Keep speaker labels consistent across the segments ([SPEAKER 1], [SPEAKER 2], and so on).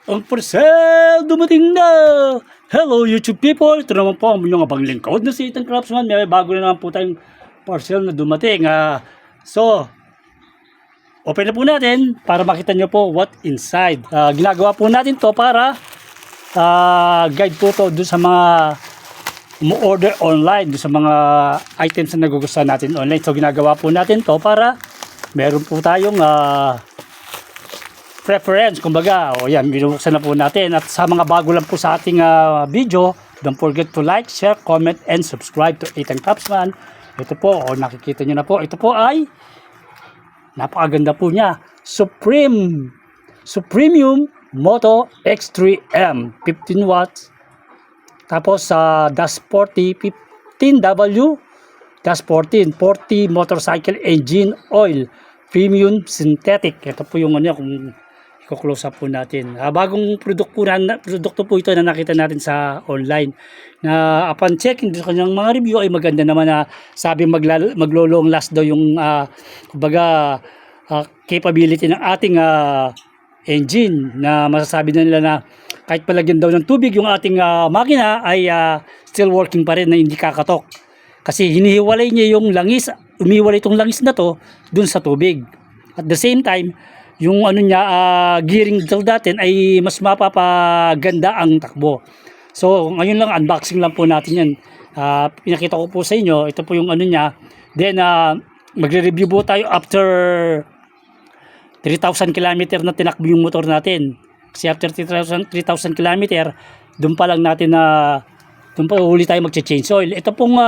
[SPEAKER 1] Ang parcel dumating na! Hello YouTube people! Ito naman po ang inyong abang lingkod na si Ethan Craftsman. May bago na naman po tayong parcel na dumating. So, open na po natin para makita nyo po what inside. Ginagawa po natin to para guide po to dun sa mga umu-order online, dun sa mga items na nagugustuhan natin online. So, ginagawa po natin to para meron po tayong preference, kumbaga. O yan, binubuksan na po natin. At sa mga bago lang po sa ating video, don't forget to like, share, comment, and subscribe to Ethan Craftsman. Ito po, nakikita nyo na po, ito po ay napakaganda po niya. Supremium Moto X3M 15 watts. Tapos sa Dash 40 15W Dash 14 40 motorcycle engine oil premium synthetic. Ito po yung ano, kung i-close up po natin. Bagong produkto po ito na nakita natin sa online. Na upon checking sa kanyang mga review ay maganda naman, na sabi maglo-long last daw yung kumbaga capability ng ating engine, na masasabi na nila na kahit palagyan daw ng tubig yung ating makina ay still working pa rin, na hindi kakatok. Kasi hinihiwalay niya yung langis, umiwalay itong langis na to dun sa tubig. At the same time, yung ano niya, gearing natin ay mas mapapaganda ang takbo. So ngayon lang, unboxing lang po natin yan. Pinakita ko po sa inyo, ito po yung ano niya. Then magre-review po tayo after 3,000 km na tinakbo yung motor natin. Kasi after 3,000 km, doon pa lang natin doon pa huli tayo mag-change oil. Ito pong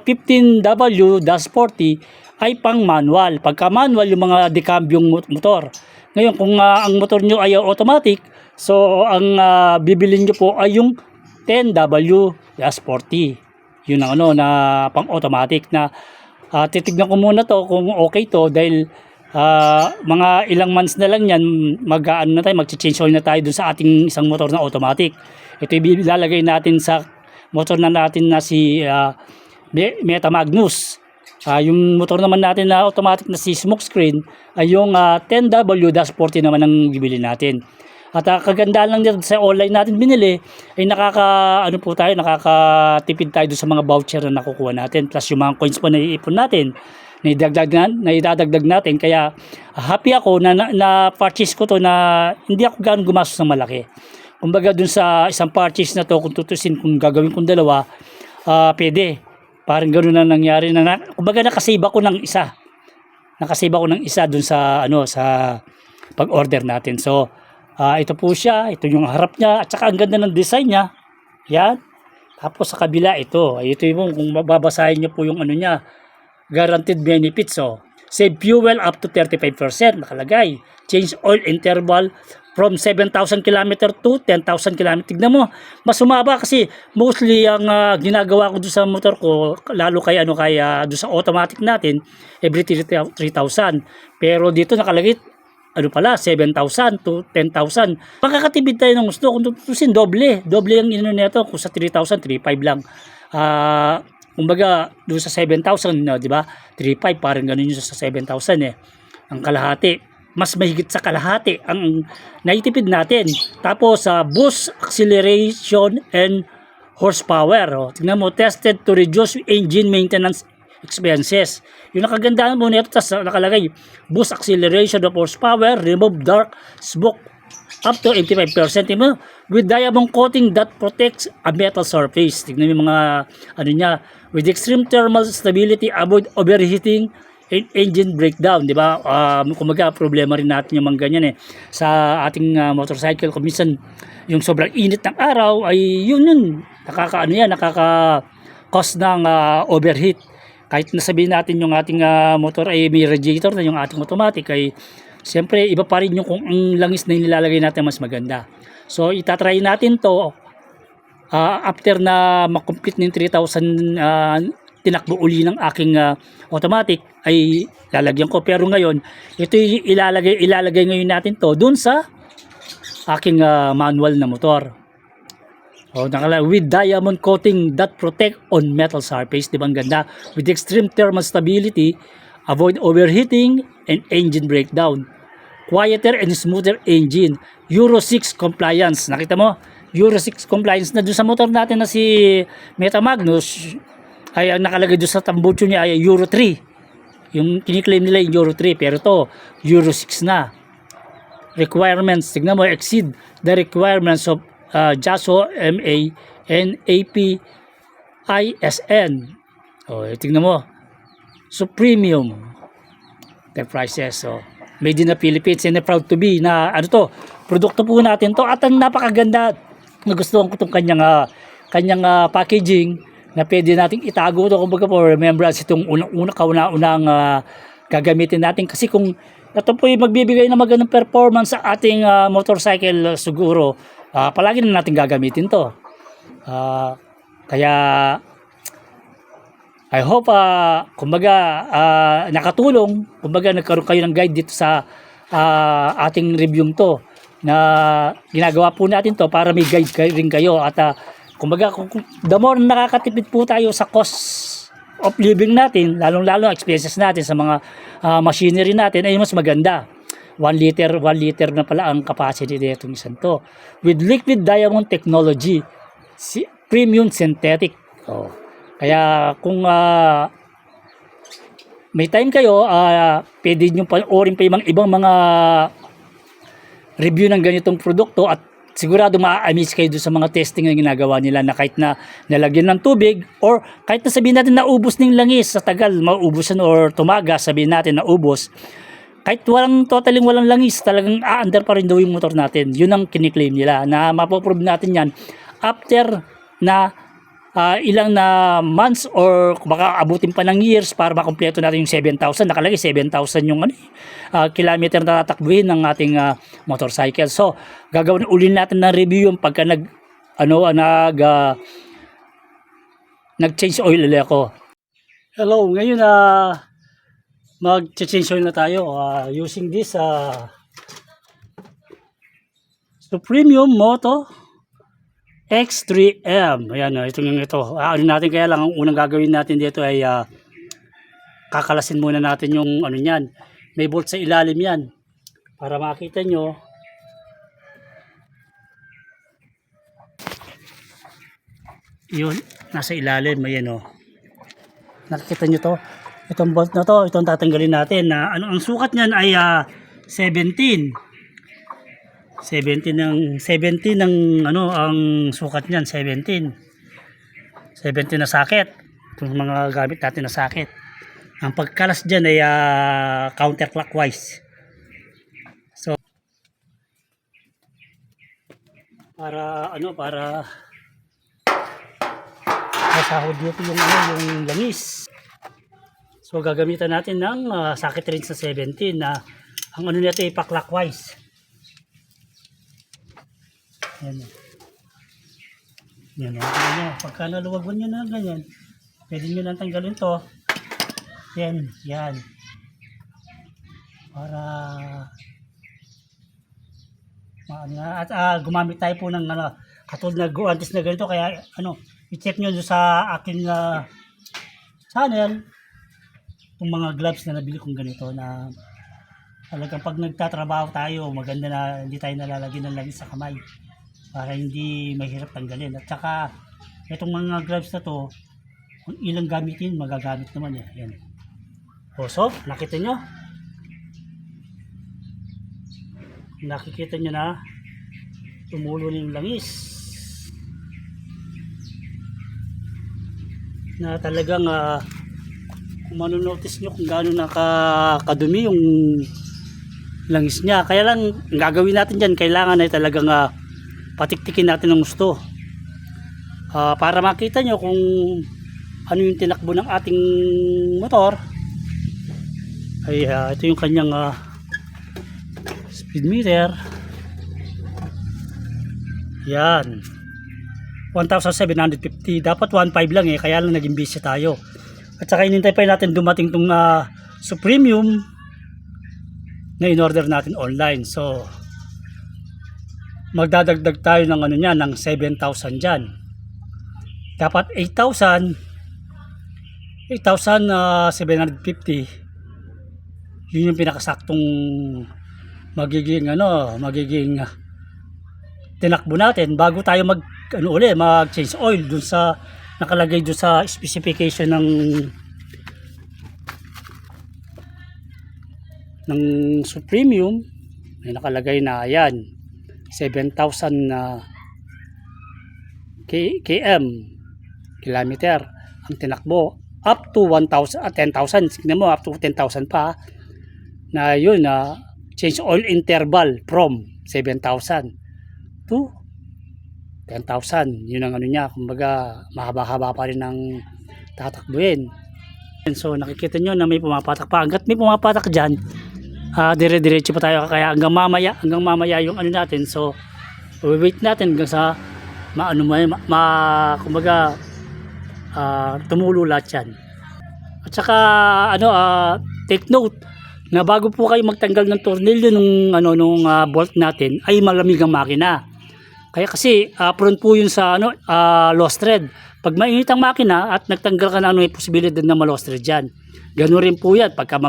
[SPEAKER 1] 15W-40 ay pang manual. Pagka manual, yung mga decambyong motor. Ngayon, kung ang motor nyo ay automatic, so ang bibilin nyo po ay yung 10W-40. Yun ang ano, na pang automatic, na titignan ko muna to kung okay to, dahil mga ilang months na lang yan, mag-change oil na tayo dun sa ating isang motor na automatic. Ito ilalagay natin sa motor na natin na si Meta Magnus. Yung motor naman natin na automatic na si Smokescreen ay yung 10W-40 naman ang bibili natin. At kagandaan lang dito sa online natin binili ay nakakatipid tayo sa mga voucher na nakukuha natin, plus yung mga coins pa na iipon natin na idadagdag natin. Kaya happy ako na purchase ko to, na hindi ako gano'ng gumastos ng malaki. Kumbaga dun sa isang purchase na to, kung tutusin, kung gagawin kong dalawa, pwede. Parang gano'n na nangyari, kumbaga nakasave ako ng isa. Dun sa sa pag-order natin. So ito po siya, ito yung harap niya, at saka ang ganda ng design niya. Yan. Tapos sa kabila ito yung, kung babasahin niyo po yung ano niya, guaranteed benefits. So save fuel up to 35%, nakalagay. Change oil interval from 7,000 km to 10,000 km. Tignan mo, mas sumaba, kasi mostly ang ginagawa ko doon sa motor ko, lalo kay doon sa automatic natin, every 3,000. Pero dito nakalagay 7,000 to 10,000. Makakatipid tayo ng gusto. Kung tutusin, doble ang ino nito. Kung sa 3,000, 3,500 lang. Kumbaga doon sa 7,000, di ba? 3,500, parang ganun yung sa 7,000 eh. Ang kalahati, mas mahigit sa kalahati ang naitipid natin. Tapos boost acceleration and horsepower. Tingnan mo, tested to reduce engine maintenance expenses. Yung nakagandaan mo nito, tapos nakalagay boost acceleration of horsepower, remove dark smoke up to 85%. With diamond coating that protects a metal surface. Tignan mo yung mga niya, with extreme thermal stability, avoid overheating and engine breakdown, di ba? Kumaga problema rin natin yung mga ganyan sa ating motorcycle. Kung minsan yung sobrang init ng araw ay yun nakaka-cause ng overheat. Kahit nasabihin natin yung ating motor ay may radiator na, yung ating automatic, ay siyempre iba pa rin yung kung ang langis na nilalagay natin mas maganda. So itatry natin to after na makomplete ng 3,000 tinakbo uli ng aking automatic, ay lalagyan ko. Pero ngayon, ito ilalagay ngayon natin to dun sa aking manual na motor. With diamond coating that protect on metal surface. Diba ang ganda? With extreme thermal stability, avoid overheating and engine breakdown. Quieter and smoother engine. Euro 6 compliance. Nakita mo? Euro 6 compliance na doon sa motor natin na si Meta Magnus ay ang nakalagay doon sa tambucho niya ay Euro 3. Yung kiniklaim nila yung Euro 3 pero to Euro 6 na. Requirements, tignan mo, exceed the requirements of JASO MA and AP ISN. Tignan mo. So premium the prices. So made in the Philippines and proud to be na ano to, produkto po natin to at ang napakaganda. Nagustuhan ko itong kanyang packaging na pwede nating itago to kumbaga for remembrance itong kauna-unang gagamitin natin kasi kung ito po yung magbibigay ng magandang performance sa ating motorcycle siguro palagi na natin gagamitin to. Kaya I hope kumbaga nakatulong, kumbaga nagkaroon kayo ng guide dito sa ating review to na ginagawa po natin to para may guide rin kayo at kumbaga the more nakakatipid po tayo sa cost of living natin, lalong-lalo expenses natin sa mga machinery natin ay mas maganda. 1 liter na pala ang capacity nito ng isang to with liquid diamond technology, premium synthetic. Kaya kung may time kayo, pwede nyo panoorin pa yung ibang mga review ng ganitong produkto at sigurado ma-amaze kayo doon sa mga testing na ginagawa nila na kahit na nalagyan ng tubig or kahit na sabihin natin naubos ng langis sa tagal, mauubusan or tumaga, sabihin natin naubos. Kahit totaling walang langis, talagang aandar pa rin daw yung motor natin. Yun ang kiniklaim nila na mapoprove natin yan after na ilang na months or baka abutin pa ng years para makumpleto natin yung 7,000. Nakalagay 7,000 yung kilometer na tatakbuhin ng ating motorcycle. So, gagawin uli natin ng review yung pagka nag-change oil ulit ako. Hello, ngayon mag-change oil na tayo using this Premium Moto X3M. Ayan, ito. Ano natin kaya lang, ang unang gagawin natin dito ay kakalasin muna natin yung ano niyan. May bolt sa ilalim yan. Para makita nyo. Yun, nasa ilalim. Ayan o. Nakikita nyo to? Itong bolt na to, itong tatanggalin natin. Ang sukat niyan ay 17 ng ang sukat niyan 17 na socket. Itong mga gamit natin na socket. Ang pagkalas diyan ay counterclockwise. So para masahod dito yung langis. So gagamitan natin ng socket range na 17 na ang nito ay pa-clockwise. Yan. Pagka naluwagan nyo na ganyan, pwede nyo lang tanggalin to. Yan. Para at gumamit tayo po ng katulad na guantes na ganito. Kaya i-check nyo sa aking channel yung mga gloves na nabili kong ganito na talagang pag nagtatrabaho tayo, maganda na hindi tayo nalalagyan ng langis sa kamay para hindi mahirap tanggalin. At saka itong mga gloves na to, kung ilang gamitin, magagamit naman yan. So, nakita nyo na tumulo na yung langis na talagang kung manonotice nyo kung gaano nakakadumi yung langis niya. Kaya lang gagawin natin dyan, kailangan ay talagang patiktikin natin ng gusto para makita nyo kung ano yung tinakbo ng ating motor. Ay ito yung kanyang speed meter. Yan, 1,750. Dapat 1,500 lang kaya lang naging busy tayo. At saka inintay pa natin dumating tong Premium na in-order natin online. So magdadagdag tayo ng ng 7,000 dyan. Dapat 8,750. Yun yung pinakasaktong magiging tinakbo natin bago tayo mag change oil dun sa nakalagay dun sa specification ng Supremium. May nakalagay na ayan 7,000 km kilometer ang tinakbo, up to 1,000 10,000. Tingnan mo, up to 10,000 pa na yun na change oil interval from 7,000 to 10,000. Yun ang ano niya, kumbaga mahaba-haba pa rin ang tatakbuhin. So nakikita nyo na may pumapatak pa. Hanggat may pumapatak dyan, dire-diretso pa tayo, kaya hanggang mamaya yung ano natin. So wait natin hanggang sa kumbaga tumulo lahat yan. At saka take note na bago po kayo magtanggal ng tornilyo nung bolt natin, ay malamig ang makina. Kaya kasi prone po yun sa lost thread. Pag mainit ang makina at nagtanggal ka na, may posibilidad na ma-lost thread dyan. Ganoon rin po yan. Pagka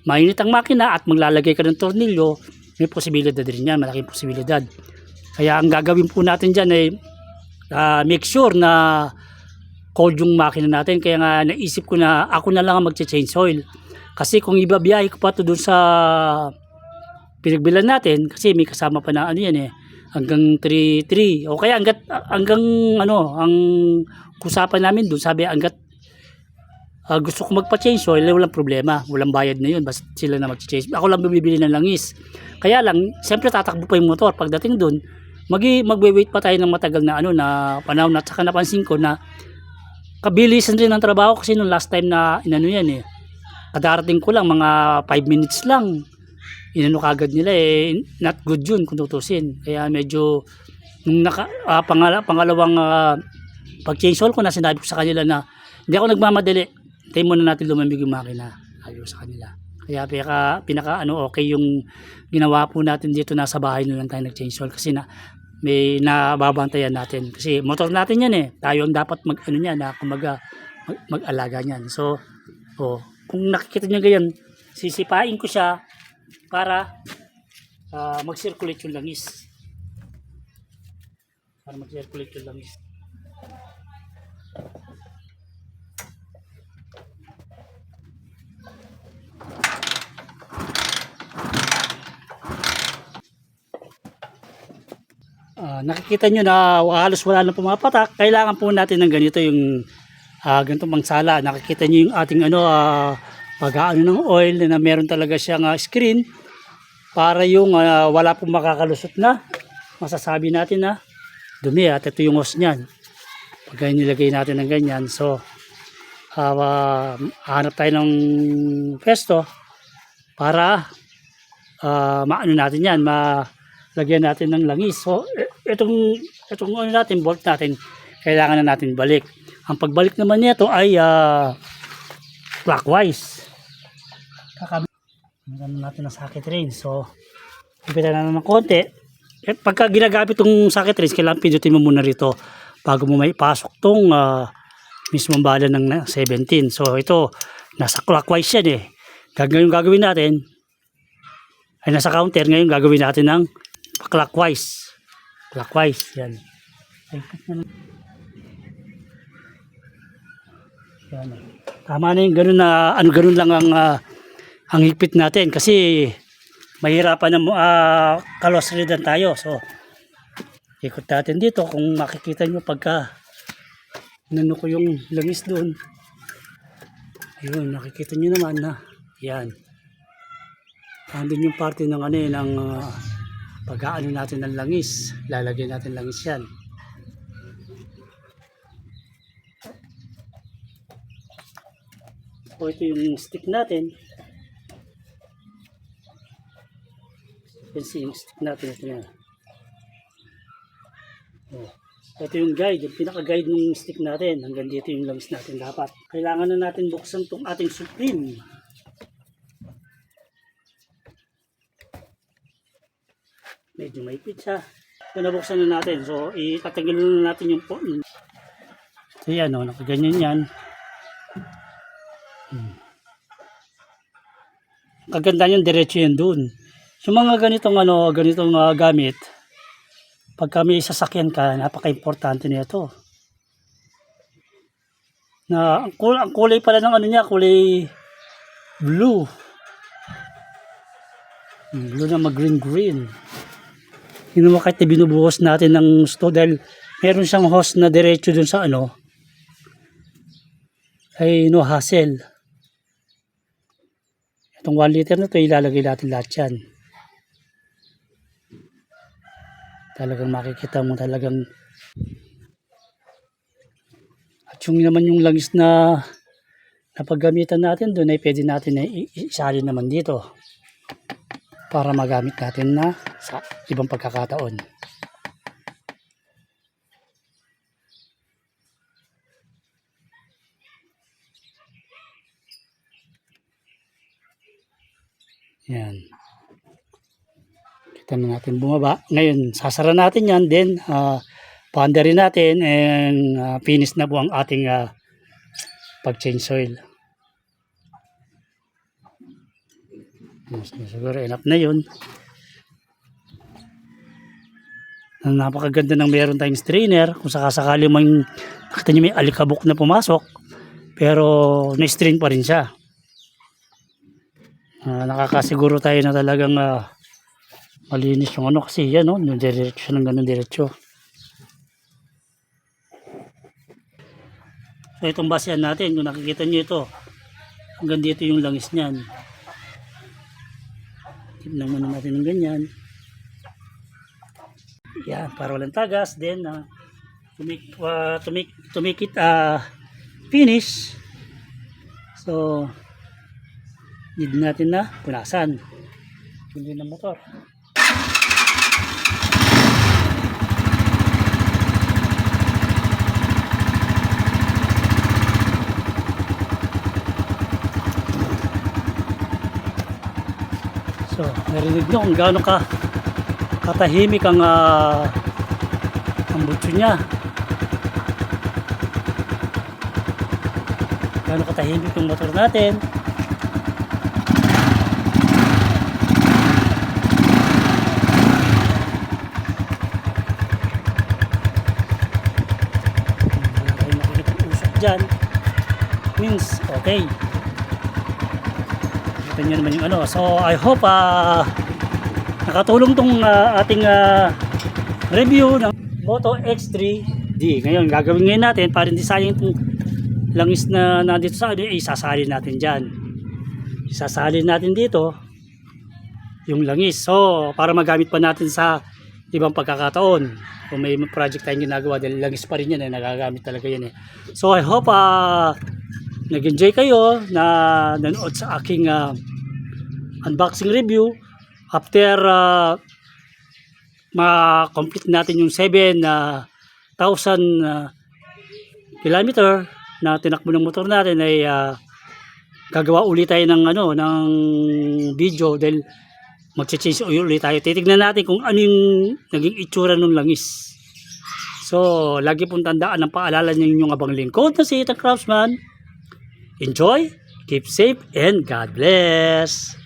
[SPEAKER 1] mainit ang makina at maglalagay ka ng tornilyo, may posibilidad din yan. Malaking posibilidad. Kaya ang gagawin po natin dyan ay make sure na cold yung makina natin. Kaya nga naisip ko na ako na lang ang mag-change oil. Kasi kung ibabiyahe ko pa ito dun sa pinagbilan natin, kasi may kasama pa na hanggang 3.3 o kaya hanggang ang kusapan namin doon, sabi hanggat gusto ko magpa-change oil, walang problema, walang bayad na yun, basta sila na mag-change. Ako lang bibili ng langis. Kaya lang siyempre tatakbo pa yung motor. Pagdating doon, magwe-wait pa tayo ng matagal na panahon. At saka napansin ko na kabilisan rin ang trabaho, kasi nung last time na kadarating ko lang mga 5 minutes lang, kagad nila, not good yun kung tutusin. Kaya medyo nung pangalawang pag-change oil ko na, sinabi ko sa kanila na hindi ako nagmamadali, tayo muna natin lumamig yung makina, ayaw sa kanila. Kaya pinaka okay yung ginawa po natin dito, nasa bahay na lang tayo nag-change oil, kasi may nababantayan natin, kasi motor natin yan tayo ang dapat mag-alaga niyan. So kung nakikita nyo ganyan, sisipain ko siya para mag-circulate yung langis. Nakikita nyo na halos wala nang pumapatak. Kailangan po natin ng ganito, yung ganitong pangsala. Nakikita nyo yung ating pag-aano ng oil na meron talaga siyang screen para yung wala pong makakalusot na masasabi natin na dumi, at ito yung hose niyan. Pag nilagay natin ng ganyan, so hanap tayo ng pesto para maano natin yan, malagyan natin ng langis. So itong natin, bolt natin, kailangan na natin balik. Ang pagbalik naman nito ay clockwise. Kakamitan natin ng socket range. So ipitan na ng konti. Pagka ginagamit itong socket range, kailangan pindutin mo muna rito bago mo may pasok tong mismong bala ng 17. So ito, nasa clockwise yan gagawin natin ay nasa counter. Ngayon gagawin natin ng clockwise. Yan. Yan. Tama na yung ganun na ganun lang ang higpit natin, kasi mahirapan na kalosridan tayo. So ikot natin dito. Kung makikita nyo pagka ko yung langis doon, yun, nakikita nyo naman na yan, andun yung parte ng pag-aano natin ng langis, lalagyan natin langis yan. So ito yung stick natin. Yung stick natin, ito yan. Ito yung guide, yung pinaka-guide ng stick natin. Hanggang dito yung langis natin dapat. Kailangan na natin buksan itong ating Supreme. Medyo maipit siya. Ito, nabuksan na natin. So itatanggalin na natin yung so yan, nakaganyan yan. Kaganda yung diretso yan dun. Yung mga ganitong gamit, pagka may sasakyan ka, napaka-importante nito. Na ang kulay pala ng ano niya, kulay blue. Blue na mag-green. Yun naman kahit binubuhos natin ng gusto dahil meron siyang hose na diretso dun sa ano, ay no hassle. Itong 1 liter na ito, ilalagay natin lahat yan. Talagang makikita mo talagang. At yung naman yung langis na napaggamitan natin doon ay pwede natin na isalin naman dito para magamit natin na sa ibang pagkakataon. Yan. Kita na natin bumaba. Ngayon, sasara natin yan. Then, paandarin natin and finish na po ang ating pag-change oil. Siguro enough na yun. Napakaganda ng meron tayong strainer. Kung sakasakali man nakita nyo may alikabok na pumasok, pero na-strain pa rin siya. Nakakasiguro tayo na talagang malinis yung ano kasi yan, no? Yung diretso ng ganun diretso. So itong basehan natin, kung nakikita nyo ito, hanggang dito yung langis niyan. Tignan muna natin ng ganyan. Yan, para walang tagas. Then to make it finish, so need natin na punasan. Hindi ng motor. So, narinig nyo kung gaano katahimik ang butso niya. Gaano katahimik yung motor natin. Dyan means okay. Ito nyo naman yung ano. So I hope nakatulong tong ating review ng Moto X3D. Ngayon gagawin ngayon natin para hindi sayang itong langis na nandito sa ano, isasalin natin dyan. Isasalin natin dito yung langis. So para magamit pa natin sa ibang pagkakataon. Kung may project tayong ginagawa dahil langis pa rin yan, nagagamit talaga yan . So I hope nag-enjoy kayo na nanood sa aking unboxing review. After ma-complete natin yung 7,000 kilometer na tinakbo ng motor natin ay gagawa ulit tayo ng video dahil magche-change oil ulit tayo. Titignan natin kung ano yung naging itsura ng langis. So, lagi pong tandaan ang paalala ng inyong abang lingkod na si Ethan Craftsman. Enjoy, keep safe, and God bless!